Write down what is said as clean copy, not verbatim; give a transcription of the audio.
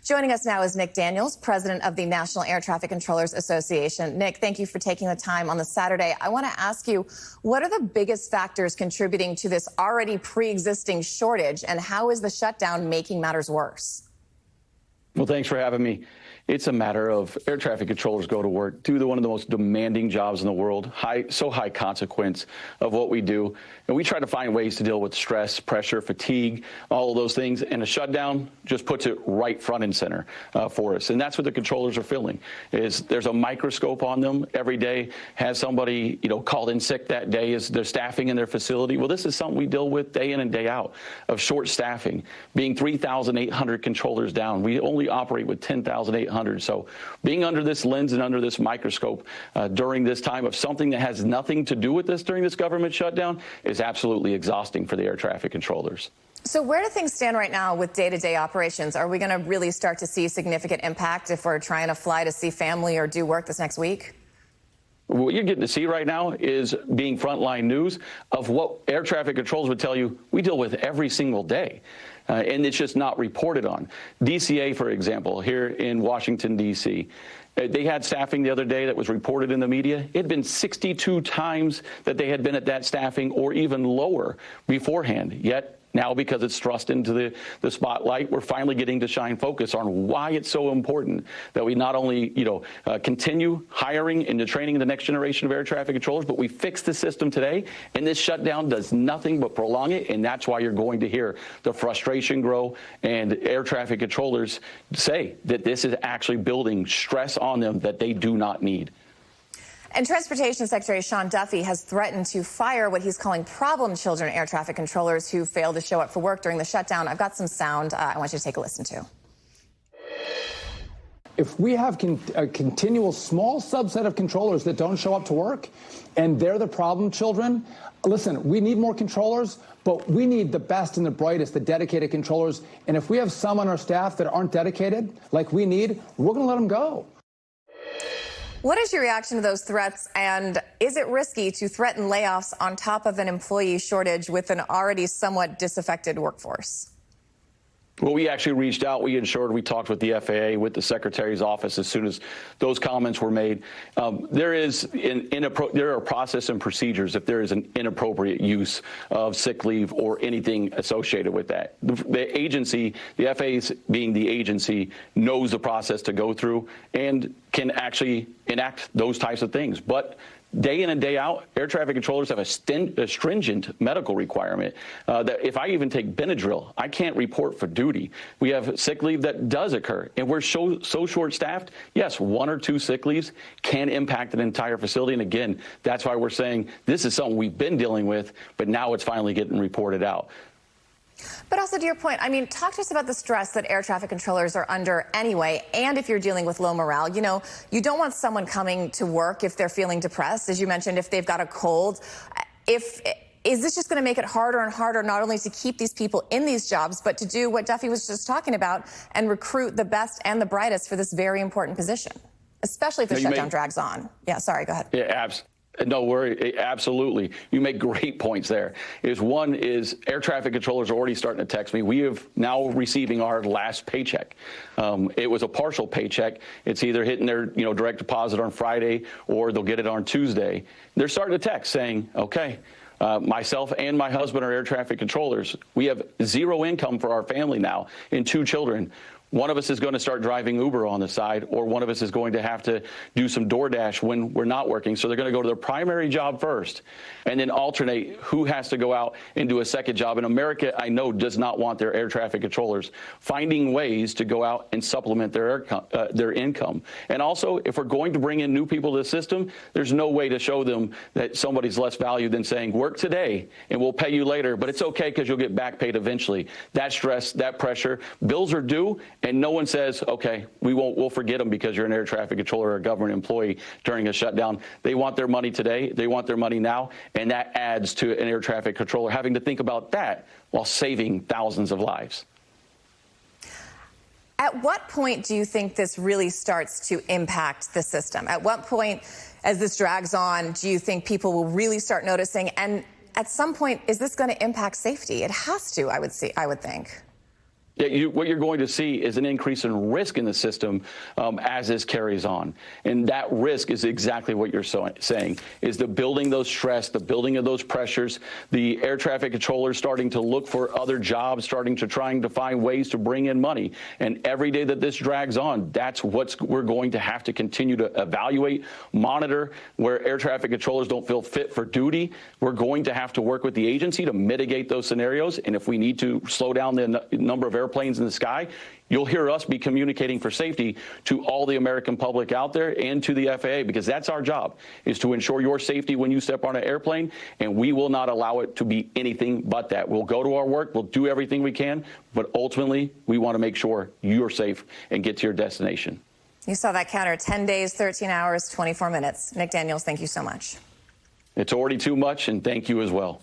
Joining us now is Nick Daniels, president of the National Air Traffic Controllers Association. Nick, thank you for taking the time on this Saturday. I want to ask you, what are the biggest factors contributing to this already pre-existing shortage, and how is the shutdown making matters worse? Well, thanks for having me. It's a matter of air traffic controllers go to work, do one of the most demanding jobs in the world, high consequence of what we do. And we try to find ways to deal with stress, pressure, fatigue, all of those things. And a shutdown just puts it right front and center for us. And that's what the controllers are feeling, is there's a microscope on them every day. Has somebody, called in sick that day? Is there staffing in their facility? Well, this is something we deal with day in and day out, of short staffing, being 3,800 controllers down. We only operate with 10,800. So being under this lens and under this microscope during this time of something that has nothing to do with this during this government shutdown is absolutely exhausting for the air traffic controllers. So where do things stand right now with day-to-day operations? Are we going to really start to see significant impact if we're trying to fly to see family or do work this next week? What you're getting to see right now is being frontline news of what air traffic controllers would tell you we deal with every single day. And it's just not reported on. DCA, for example, here in Washington, D.C., they had staffing the other day that was reported in the media. It had been 62 times that they had been at that staffing or even lower beforehand. Yet now, because it's thrust into the spotlight, we're finally getting to shine focus on why it's so important that we not only, continue hiring and training the next generation of air traffic controllers, but we fix the system today. And this shutdown does nothing but prolong it. And that's why you're going to hear the frustration grow and air traffic controllers say that this is actually building stress on them that they do not need. And Transportation Secretary Sean Duffy has threatened to fire what he's calling problem children air traffic controllers who failed to show up for work during the shutdown. I've got some sound I want you to take a listen to. If we have a continual small subset of controllers that don't show up to work and they're the problem children, listen, we need more controllers, but we need the best and the brightest, the dedicated controllers. And if we have some on our staff that aren't dedicated like we need, we're going to let them go. What is your reaction to those threats, and is it risky to threaten layoffs on top of an employee shortage with an already somewhat disaffected workforce? Well, we actually reached out. We talked with the FAA, with the Secretary's office as soon as those comments were made. There are process and procedures if there is an inappropriate use of sick leave or anything associated with that. The agency, the FAA being the agency, knows the process to go through and can actually enact those types of things. But day in and day out, air traffic controllers have a stringent medical requirement that if I even take Benadryl, I can't report for duty. We have sick leave that does occur, and we're so short-staffed. Yes, 1 or 2 sick leaves can impact an entire facility. And again, that's why we're saying this is something we've been dealing with, but now it's finally getting reported out. But also, to your point, talk to us about the stress that air traffic controllers are under anyway, and if you're dealing with low morale. You don't want someone coming to work if they're feeling depressed, as you mentioned, if they've got a cold. Is this just going to make it harder and harder not only to keep these people in these jobs, but to do what Duffy was just talking about and recruit the best and the brightest for this very important position, especially if the shutdown drags on? Yeah, sorry, go ahead. Yeah, absolutely. No worry, absolutely. You make great points there. One is air traffic controllers are already starting to text me. We have now receiving our last paycheck. It was a partial paycheck. It's either hitting their direct deposit on Friday or they'll get it on Tuesday. They're starting to text saying, okay, myself and my husband are air traffic controllers. We have 0 income for our family now and 2 children. One of us is going to start driving Uber on the side, or one of us is going to have to do some DoorDash when we're not working. So they're going to go to their primary job first and then alternate who has to go out and do a second job. And America, I know, does not want their air traffic controllers finding ways to go out and supplement their income. And also, if we're going to bring in new people to the system, there's no way to show them that somebody's less valued than saying, work today and we'll pay you later, but it's okay because you'll get back paid eventually. That stress, that pressure, bills are due. And no one says, okay, we'll forget them because you're an air traffic controller or a government employee during a shutdown. They want their money today. They want their money now. And that adds to an air traffic controller having to think about that while saving thousands of lives. At what point do you think this really starts to impact the system? At what point, as this drags on, do you think people will really start noticing? And at some point, is this going to impact safety? It has to, I would think. What you're going to see is an increase in risk in the system as this carries on. And that risk is exactly what you're saying, is the building those stress, the building of those pressures, the air traffic controllers starting to look for other jobs, trying to find ways to bring in money. And every day that this drags on, that's what we're going to have to continue to evaluate, monitor. Where air traffic controllers don't feel fit for duty, we're going to have to work with the agency to mitigate those scenarios. And if we need to slow down the number of airplanes in the sky, you'll hear us be communicating for safety to all the American public out there and to the FAA, because that's our job, is to ensure your safety when you step on an airplane, and we will not allow it to be anything but that. We'll go to our work, we'll do everything we can, but ultimately we want to make sure you're safe and get to your destination. You saw that counter, 10 days, 13 hours, 24 minutes. Nick Daniels, thank you so much. It's already too much, and thank you as well.